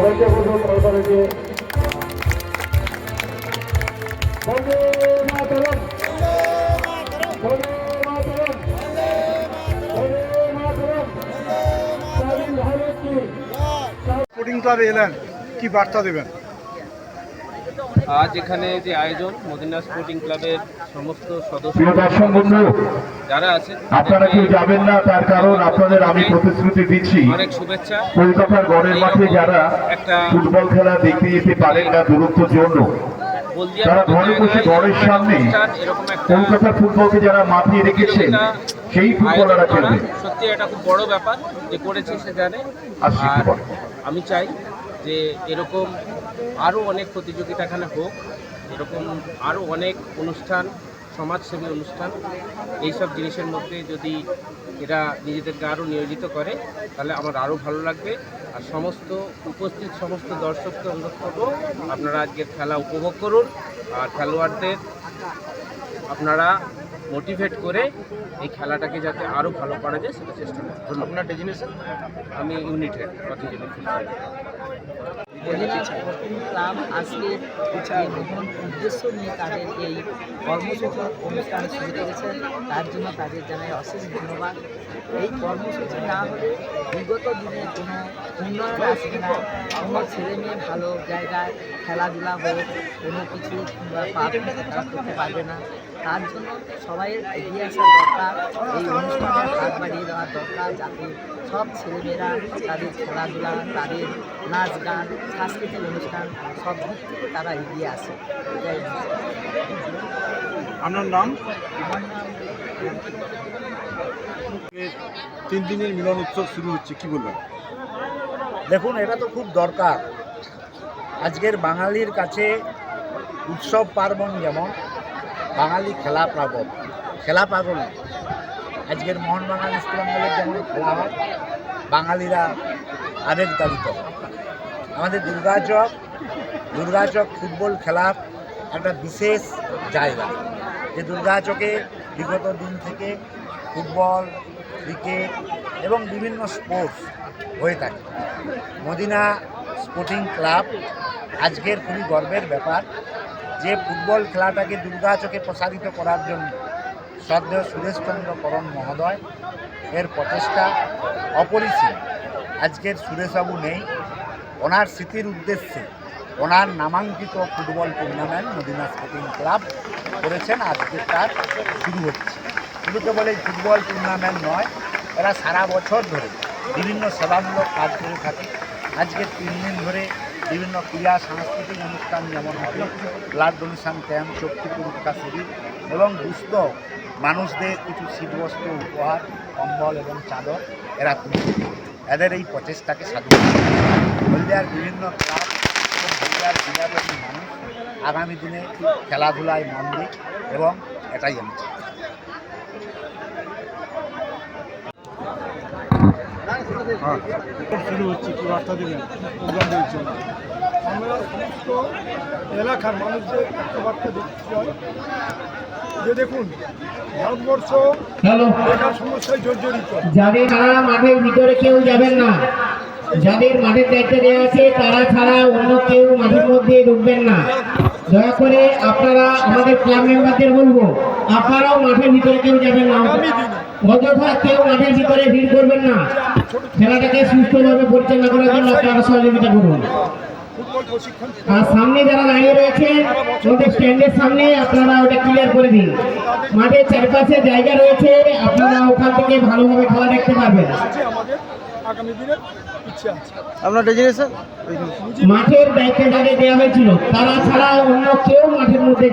সবাইকে বলবো সরকারকে বন্দে মাতরম, বন্দে মাতরম, বন্দে মাতরম, স্বাধীন ভারত কি। স্পোর্টিং ক্লাবে এলেন, কি বার্তা দেবেন? আজ এখানে যে আয়োজন মদিনা স্পোর্টিং ক্লাবের সমস্ত সদস্য প্রিয় দর্শক বন্ধু, যারা আছেন আপনারা কেউ যাবেন না, তার কারণ আপনাদের আমি প্রতিশ্রুতি দিচ্ছি, অনেক শুভেচ্ছা। কলকাতার গড়ের মাঠে যারা ফুটবল খেলা দেখতে যেতে পারেন না দূরত্বের জন্য, তারা ঘরে বসে ঘরের সামনে কলকাতার ফুটবলকে যারা মাতিয়ে রেখেছেন সেই ফুটবলাররা খেলবে। সত্যি এটা খুব বড় ব্যাপার যে করেছে সে জানে। আর আমি চাই যে এরকম আরও অনেক প্রতিযোগিতা এখানে হোক, এরকম আরও অনেক অনুষ্ঠান, সমাজসেবী অনুষ্ঠান, এইসব জিনিসের মধ্যে যদি এরা নিজেদেরকে আরও নিয়োজিত করে তাহলে আমার আরও ভালো লাগবে। আর সমস্ত উপস্থিত সমস্ত দর্শককে অনুরোধ করব, আপনারা আজকের খেলা উপভোগ করুন আর খেলোয়াড়দের আপনারা মোটিভেট করে এই খেলাটাকে যাতে আরও ভালো করা যায় সেটা চেষ্টা করুন। আপনার ডেজিনেশন? আমি ইউনিটেড প্রতিযোগী মদিনা স্পোর্টিং ক্লাব আজকের নতুন উদ্দেশ্য নিয়ে তাদের এই কর্মসূচি অনুষ্ঠান শুরু করেছে, তার জন্য তাদের জানাই অশেষ ধন্যবাদ। এই কর্মসূচি না হলে বিগত দিনে কোনো উন্নয়ন আসবে না, কোনো ছেলে মেয়ে ভালো জায়গায় খেলাধুলা হোক, কোনো কিছু তারা করতে পারবে না। তার জন্য সবাইয়ের এগিয়ে আসা দরকার, এই অনুষ্ঠানের হাত বাড়িয়ে দেওয়া দরকার, যাতে সব ছেলেমেয়েরা তাদের খেলাধুলা, তাদের নাচ গান, সাংস্কৃতিক অনুষ্ঠান সব দিক থেকে তারা এগিয়ে আসে। এটাই আপনার নাম? আমার নাম 3 দিনের মিলন উৎসব শুরু হচ্ছে, কি বলবেন? দেখুন, এটা তো খুব দরকার। আজকের বাঙালির কাছে উৎসব পার্বণ যেমন, বাঙালি খেলা পাগল। আজকের মোহনবাগান ইস্টবেঙ্গলের যেমন খেলা হয়, বাঙালিরা আবেগতাড়িত। আমাদের দুর্গাচক ফুটবল খেলার একটা বিশেষ জায়গা, যে দুর্গাচকে বিগত দিন থেকে ফুটবল, ক্রিকেট এবং বিভিন্ন স্পোর্টস হয়ে থাকে। মদিনা স্পোর্টিং ক্লাব আজকের খুবই গর্বের ব্যাপার যে ফুটবল খেলাটাকে দুর্গাচকে প্রসারিত করার জন্য শ্রদ্ধেয় সুরেশচন্দ্র করণ মহোদয় এর প্রচেষ্টা অপরিসীম। আজকের সুরেশবাবু নেই, ওনার স্মৃতির উদ্দেশ্যে ওনার নামাঙ্কিত football tournament Madina sporting club করেছেন। আজকে তার শুরু হচ্ছে। শুধু কেবল এই ফুটবল টুর্নামেন্ট নয়, এরা সারা বছর ধরে বিভিন্ন সেবামূলক কাজ করে থাকে। আজকে 3 দিন ধরে বিভিন্ন ক্রীড়া সাংস্কৃতিক অনুষ্ঠান যেমন হবে, ব্লাড ডোনেশন ক্যাম্প, চক্ষু পরীক্ষা শিবির এবং দুস্থ মানুষদের কিছু শীতবস্ত্র উপহার, কম্বল এবং চাদর এরা তুলে দেবে। এদের এই প্রচেষ্টাকে সাধুবাদ। হলদিয়ার বিভিন্ন ক্লাব এবং হলদিয়ার ক্রীড়াপ্রেমী মানুষ আগামী দিনে খেলাধুলায় মন দিক এবং এটাই আমি চাই। শুরু হচ্ছে, কি বার্তা দেবেন প্রোগ্রামের জন্য? আমরা সমস্ত এলাকার মানুষদের একটা বার্তা দিতে চাই যে দেখুন, ভারতবর্ষ বেকার সমস্যায় জর্জরিত। যাদের তারা মাঠের ভিতরে কেউ যাবেন না, যাদের মাঠের দায়িত্ব দেওয়া আছে তারা ছাড়া অন্য কেউ মাঠের মধ্যে ঢুকবেন না। দয়া করে আপনারা আমাদের ক্লাব মেম্বারদের বলবো, আপনারাও মাঠের ভিতরে কেউ যাবেন না, অযথা কেউ মাঠের ভিতরে ভিড় করবেন না। খেলাটাকে সুস্থভাবে পরিচালনা করার জন্য আপনারা সহযোগিতা করুন। আর সামনে যারা দাঁড়িয়ে রয়েছেন ওদের স্ট্যান্ডের সামনে আপনারা ওটা ক্লিয়ার করে দিন। মাঠের চারপাশে জায়গা রয়েছে, আপনারা ওখান থেকে ভালোভাবে খেলা দেখতে পারবেন। আগামী দিনের ইচ্ছে আছে। আপনার ডেজিনেশন? মাঠের দায়িত্ব যাদের দেওয়া হয়েছিল তারা ছাড়া অন্য কেউ মাঠের মধ্যে